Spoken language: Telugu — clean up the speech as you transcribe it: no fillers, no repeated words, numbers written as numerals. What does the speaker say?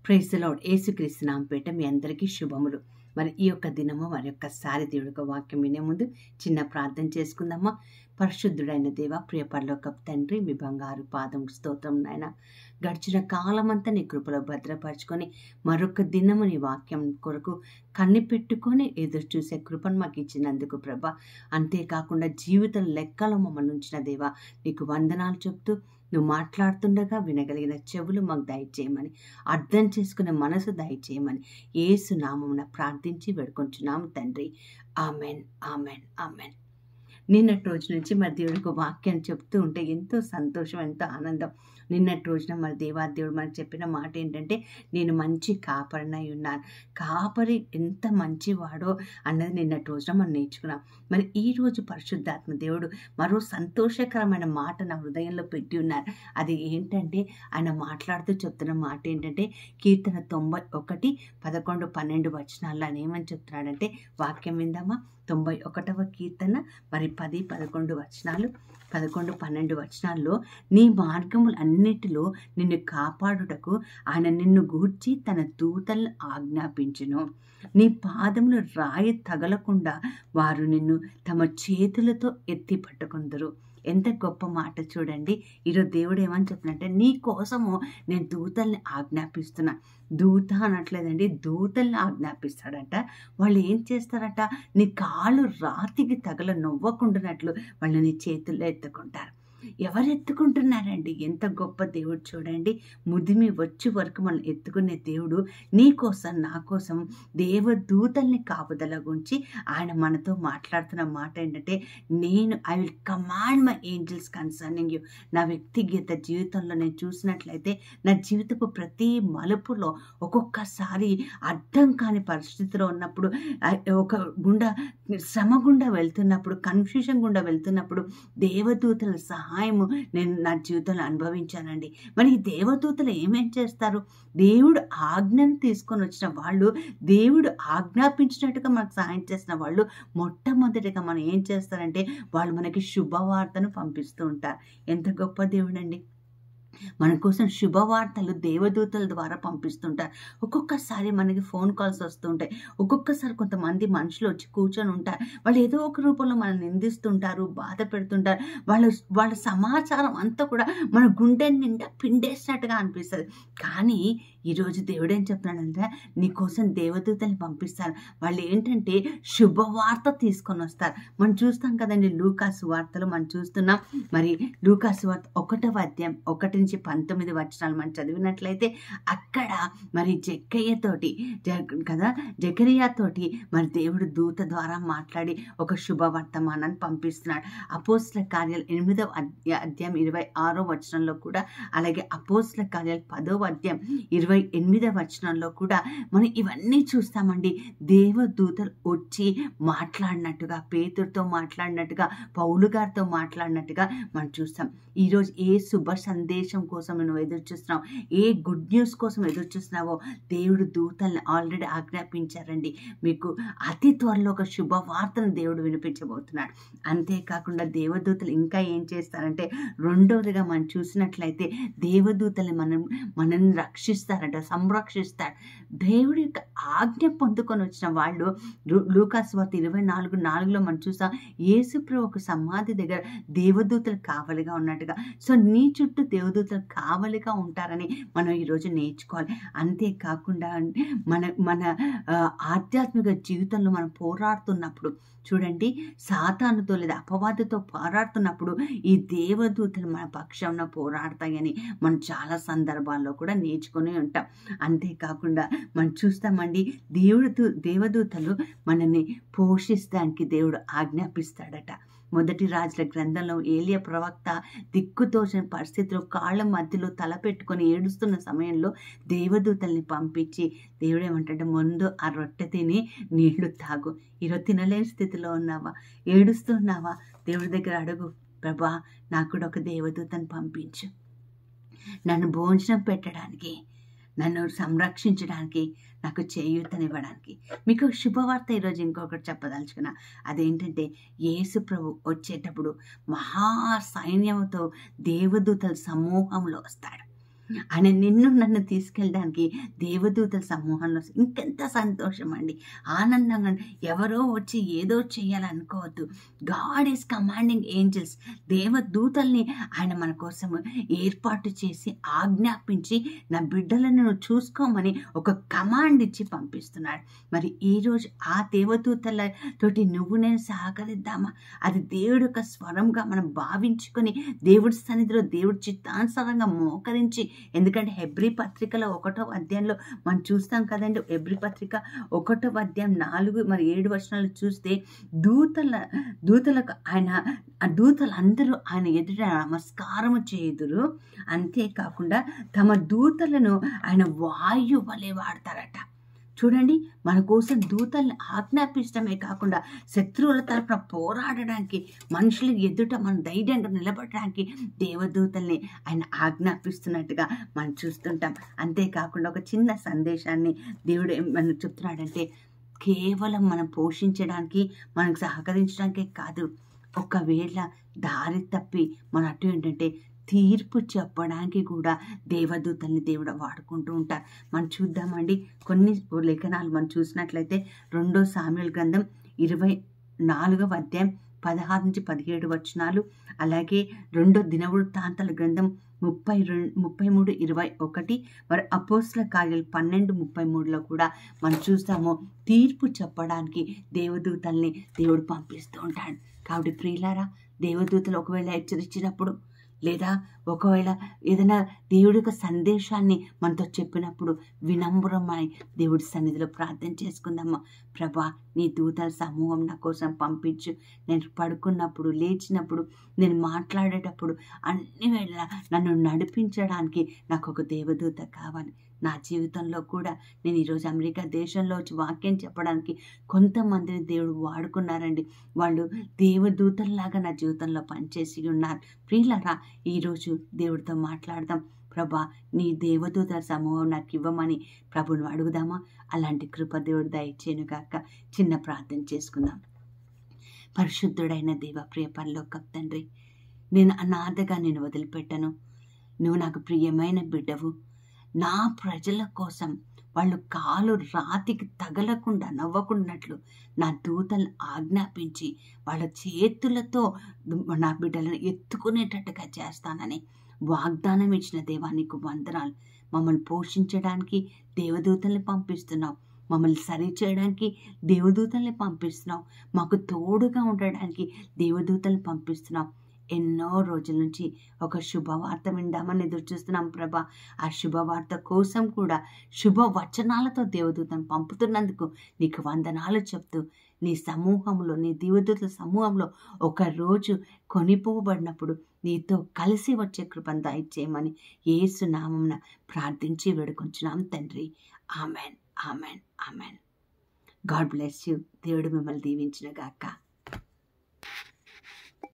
Praise the lord. యేసుక్రీస్తు నామముపేట మీ అందరికీ శుభములు. మరి ఈ యొక్క దినము మరొక్కసారి దేవుడి యొక్క వాక్యం వినే ముందు చిన్న ప్రార్థన చేసుకుందామా. పరిశుద్ధుడైన దేవ, ప్రియ పరలోకపు తండ్రి, మీ బంగారు పాదం స్తోత్రం నాయన. గడిచిన కాలమంతా నీ కృపలో భద్రపరచుకొని మరొక దినము నీ వాక్యం కొరకు కనిపెట్టుకొని ఎదురు చూసే కృపను మాకు ఇచ్చినందుకు ప్రభా, అంతేకాకుండా జీవితం లెక్కలో మమ్మల్ని ఉంచిన దేవా నీకు వందనాలు చెప్తూ, నువ్వు మాట్లాడుతుండగా వినగలిగిన చెవులు మాకు దయచేయమని, అర్థం చేసుకునే మనసు దయచేయమని యేసు నామమున ప్రార్థించి వేడుకొంచున్నాము తండ్రి. Amen, amen, amen. నిన్నటి రోజు నుంచి మరి దేవుడికి వాక్యం చెప్తూ ఉంటే ఎంతో సంతోషం, ఎంతో ఆనందం. నిన్నటి రోజున మరి దేవాదేవుడు మనకు చెప్పిన మాట ఏంటంటే, నేను మంచి కాపరినై ఉన్నాను. కాపరి ఎంత మంచివాడో అన్నది నిన్నటి రోజున మనం నేర్చుకున్నాం. మరి ఈరోజు పరిశుద్ధాత్మ దేవుడు మరో సంతోషకరమైన మాట నా హృదయంలో పెట్టి ఉన్నారు. అది ఏంటంటే, ఆయన మాట్లాడుతూ చెప్తున్న మాట ఏంటంటే, కీర్తన 91, 11, 12 వచనాల్లో ఆయన ఏమని చెప్తున్నాడంటే, వాక్యం విందామా. 91వ కీర్తన మరి 10, 11 వచనాలు, 11, 12 వచనాల్లో, నీ మార్గములు అన్నిటిలో నిన్ను కాపాడుటకు ఆయన నిన్ను గూర్చి తన దూతలను ఆజ్ఞాపించును. నీ పాదములు రాయి తగలకుండా వారు నిన్ను తమ చేతులతో ఎత్తి పట్టుకుందరు. ఎంత గొప్ప మాట చూడండి. ఈరోజు దేవుడు ఏమని చెప్తున్నట్టే, నీ కోసము నేను దూతల్ని ఆజ్ఞాపిస్తున్నా. దూత అనట్లేదండి, దూతల్ని ఆజ్ఞాపిస్తాడట. వాళ్ళు ఏం చేస్తారట, నీ కాళ్ళు రాతికి తగల నొవ్వకుండానట్లు వాళ్ళు నీ చేతుల్లో ఎత్తుకుంటారు. ఎవరు ఎత్తుకుంటున్నారండి? ఎంత గొప్ప దేవుడు చూడండి. ముదిమి వచ్చి వరకు మనం ఎత్తుకునే దేవుడు నీ కోసం, నా కోసం దేవదూతల్ని కాపుదల గురించి ఆయన మనతో మాట్లాడుతున్న మాట ఏంటంటే, I will command my angels concerning you. నా వ్యక్తిగత జీవితంలో నేను చూసినట్లయితే, నా జీవితపు ప్రతి మలుపులో ఒక్కొక్కసారి అర్థం కాని పరిస్థితిలో ఉన్నప్పుడు, ఒక శ్రమ గుండా వెళ్తున్నప్పుడు, కన్ఫ్యూజన్ గుండా వెళ్తున్నప్పుడు దేవదూతల సహాయము నేను నా జీవితంలో అనుభవించానండి. మరి ఈ దేవదూతలు ఏమేం చేస్తారు? దేవుడు ఆజ్ఞను తీసుకొని వచ్చిన వాళ్ళు, దేవుడు ఆజ్ఞాపించినట్టుగా మనకు సహాయం చేసిన వాళ్ళు, మొట్టమొదటిగా మనం ఏం చేస్తారంటే, వాళ్ళు మనకి శుభవార్తను పంపిస్తూ ఉంటారు. ఎంత గొప్ప దేవుడండి. మన కోసం శుభవార్తలు దేవదూతల ద్వారా పంపిస్తుంటారు. ఒక్కొక్కసారి మనకి ఫోన్ కాల్స్ వస్తుంటాయి. ఒక్కొక్కసారి కొంతమంది మనుషులు వచ్చి కూర్చొని ఉంటారు. వాళ్ళు ఏదో ఒక రూపంలో మనం నిందిస్తుంటారు, బాధ పెడుతుంటారు. వాళ్ళ సమాచారం అంతా కూడా మన గుండె నిండా పిండేసినట్టుగా అనిపిస్తుంది. కానీ ఈరోజు దేవుడు ఏం చెప్తున్నాడంటే, నీ కోసం దేవదూతల్ని పంపిస్తారు. వాళ్ళు ఏంటంటే శుభవార్త తీసుకొని వస్తారు. మనం చూస్తాం కదండి, లూకాసు వార్తలు మనం చూస్తున్నాం. మరి లూకాసు వార్త 1వ అధ్యాయం 1 నుంచి 19 వచనాలు మనం చదివినట్లయితే, అక్కడ మరి జకరియాతోటి మరి దేవుడు దూత ద్వారా మాట్లాడి ఒక శుభవర్తమానాన్ని పంపిస్తున్నాడు. అపోస్తల కార్యాలు 8వ అధ్యాయం 26వ వచనంలో కూడా, అలాగే అపోస్తల కార్యాలు 10వ అధ్యాయం 28వ వచనంలో కూడా మనం ఇవన్నీ చూస్తామండి. దేవదూతలు వచ్చి మాట్లాడినట్టుగా, పేతురుతో మాట్లాడినట్టుగా, పౌలు గారితో మాట్లాడినట్టుగా మనం చూస్తాం. ఈరోజు ఏ శుభ సందేశం కోసం నువ్వు ఎదురు చూస్తున్నావు, ఏ గుడ్ న్యూస్ కోసం ఎదురు చూస్తున్నావో, దేవుడు దూతల్ని ఆల్రెడీ ఆజ్ఞాపించారండి. మీకు అతి త్వరలో ఒక శుభవార్తను దేవుడు వినిపించబోతున్నాడు. అంతేకాకుండా దేవదూతలు ఇంకా ఏం చేస్తారంటే, రెండవదిగా మనం చూసినట్లయితే, దేవదూతల్ని మనల్ని రక్షిస్తారట, సంరక్షిస్తారు. దేవుడి యొక్క ఆజ్ఞ పొందుకొని వచ్చిన వాళ్ళు, లూకాసు వార్త 24:4లో మనం చూస్తాం, యేసుప్రభు ఒక సమాధి దగ్గర దేవదూతలు కావలిగా ఉన్నట్టుగా. సో నీ చుట్టూ దేవదూతలు కావలిగా ఉంటారని మనం ఈరోజు నేర్చుకోవాలి. అంతేకాకుండా మన ఆధ్యాత్మిక జీవితంలో మనం పోరాడుతున్నప్పుడు చూడండి, సాతానుతో లేదా అపవాదితో పోరాడుతున్నప్పుడు ఈ దేవదూతలు మన పక్షంలో పోరాడతాయని మనం చాలా సందర్భాల్లో కూడా నేర్చుకుని ఉంటాం. అంతేకాకుండా మనం చూస్తామండి, దేవదూతలు మనల్ని పోషిస్తానికి దేవుడు ఆజ్ఞాపిస్తాడట. మొదటి రాజుల గ్రంథంలో ఏలియా ప్రవక్త దిక్కుతోచిన పరిస్థితిలో కాళ్ళ మధ్యలో తల పెట్టుకొని ఏడుస్తున్న సమయంలో దేవదూతల్ని పంపించి, దేవుడు ఏమంటే, ముందు ఆ రొట్టె తిని నీళ్లు తాగు. ఈరోజు తినలేని స్థితిలో ఉన్నావా, ఏడుస్తున్నావా? దేవుడి దగ్గర అడుగు, ప్రభా నాకు కూడా ఒక దేవదూతను పంపించు, నన్ను భోజనం పెట్టడానికి, నన్ను సంరక్షించడానికి, నాకు చేయూతనివ్వడానికి. మీకు శుభవార్త ఈరోజు ఇంకొకటి చెప్పదలుచుకున్నా. అదేంటంటే, యేసు ప్రభు వచ్చేటప్పుడు మహా సైన్యంతో దేవదూతల సమూహంలో వస్తాడు. ఆయన నిన్ను నన్ను తీసుకెళ్ళడానికి దేవదూతల సమూహంలో ఇంకెంత సంతోషం అండి, ఆనందంగా. ఎవరో వచ్చి ఏదో చేయాలనుకోవద్దు. గాడ్ ఈజ్ కమాండింగ్ ఏంజల్స్, దేవదూతల్ని ఆయన మన కోసం ఏర్పాటు చేసి ఆజ్ఞాపించి నా బిడ్డలను నువ్వు చూసుకోమని ఒక కమాండ్ ఇచ్చి పంపిస్తున్నాడు. మరి ఈరోజు ఆ దేవదూతలతోటి నువ్వు నేను సహకరిద్దామా? అది దేవుడి యొక్క స్వరంగా మనం భావించుకొని దేవుడి సన్నిధిలో దేవుడి చిత్తానుసారంగా మోకరించి, ఎందుకంటే హెబ్రీ పత్రికలో 1వ అధ్యాయంలో మనం చూస్తాం కదండి. హెబ్రీ పత్రిక 1వ అధ్యాయం 4 మరి 7 వచనాలు చూస్తే దూతలకు దూతలందరూ ఆయన ఎదుట నమస్కారము చేయుదురు. అంతేకాకుండా తమ దూతలను ఆయన వాయు వలె వాడతారట. చూడండి, మన కోసం దూతల్ని ఆజ్ఞాపించడమే కాకుండా శత్రువుల తరపున పోరాడడానికి, మనుషుల ఎదుట మనం ధైర్యంగా నిలబడడానికి దేవదూతల్ని ఆయన ఆజ్ఞాపిస్తున్నట్టుగా మనం చూస్తుంటాం. అంతేకాకుండా ఒక చిన్న సందేశాన్ని దేవుడు మనకు చెప్తున్నాడంటే, కేవలం మనం పోషించడానికి, మనకు సహకరించడానికే కాదు, ఒకవేళ దారి తప్పి మన అటు ఏంటంటే తీర్పు చెప్పడానికి కూడా దేవదూతల్ని దేవుడు వాడుకుంటూ ఉంటారు. మనం చూద్దామండి, కొన్ని లేఖనాలు మనం చూసినట్లయితే 2 సామ్యుయేలు గ్రంథం 24వ అధ్యాయం 16-17 వచనాలు, అలాగే 2 దినవృత్తాంతాల గ్రంథం 33-21, మరి అపోస్తల కార్యాలు 12-33లో కూడా మనం చూస్తాము తీర్పు చెప్పడానికి దేవదూతల్ని దేవుడు పంపిస్తూ ఉంటాడు. కాబట్టి ప్రియులారా, దేవదూతలు ఒకవేళ హెచ్చరించినప్పుడు, లేదా ఒకవేళ ఏదైనా దేవుడి యొక్క సందేశాన్ని మనతో చెప్పినప్పుడు వినమ్రమై దేవుడి సన్నిధిలో ప్రార్థన చేసుకుందామా. ప్రభా, నీ దూతల సమూహం నా కోసం పంపించు. నేను పడుకున్నప్పుడు, లేచినప్పుడు, నేను మాట్లాడేటప్పుడు అన్ని వేళ నన్ను నడిపించడానికి నాకు ఒక దేవదూత కావాలి. నా జీవితంలో కూడా నేను ఈరోజు అమెరికా దేశంలో వచ్చి వాక్యం చెప్పడానికి కొంతమందిని దేవుడు వాడుకున్నారండి. వాళ్ళు దేవదూతల్లాగా నా జీవితంలో పనిచేసి ఉన్నారు. ప్రియులారా, ఈరోజు దేవుడితో మాట్లాడదాం. ప్రభా, నీ దేవదూతల సమూహం నాకు ఇవ్వమని ప్రభుని అడుగుదామా? అలాంటి కృప దేవుడు దయచేయను గాక. చిన్న ప్రార్థన చేసుకుందాం. పరిశుద్ధుడైన దేవ, ప్రియ పరలోకపు తండ్రి, నేను అనాథగా నేను వదిలిపెట్టను. నువ్వు నాకు ప్రియమైన బిడ్డవు. నా ప్రజల కోసం వాళ్ళు కాలు రాతికి తగలకుండా నవ్వకున్నట్లు నా దూతలు ఆజ్ఞాపించి వాళ్ళ చేతులతో నా బిడ్డలను ఎత్తుకునేటట్టుగా చేస్తానని వాగ్దానం ఇచ్చిన దేవా, నీకు వందనాలు. మమ్మల్ని పోషించడానికి దేవదూతల్ని పంపిస్తున్నావు, మమ్మల్ని సరిచేయడానికి దేవదూతల్ని పంపిస్తున్నావు, మాకు తోడుగా ఉండడానికి దేవదూతల్ని పంపిస్తున్నావు. ఎన్నో రోజుల నుంచి ఒక శుభవార్త విందామని ఎదురు చూస్తున్నాం ప్రభా. ఆ శుభవార్త కోసం కూడా శుభవచనాలతో దేవదూతను పంపుతున్నందుకు నీకు వందనాలు చెప్తూ, నీ సమూహంలో, నీ దేవదూతల సమూహంలో ఒకరోజు కొనిపోబడినప్పుడు నీతో కలిసి వచ్చే కృపను దయచేయమని యేసు నామమున ప్రార్థించి వేడుకొంచున్నాం తండ్రి. Amen, amen, amen. God bless you. దేవుడు మిమ్మల్ని దీవించిన గాక.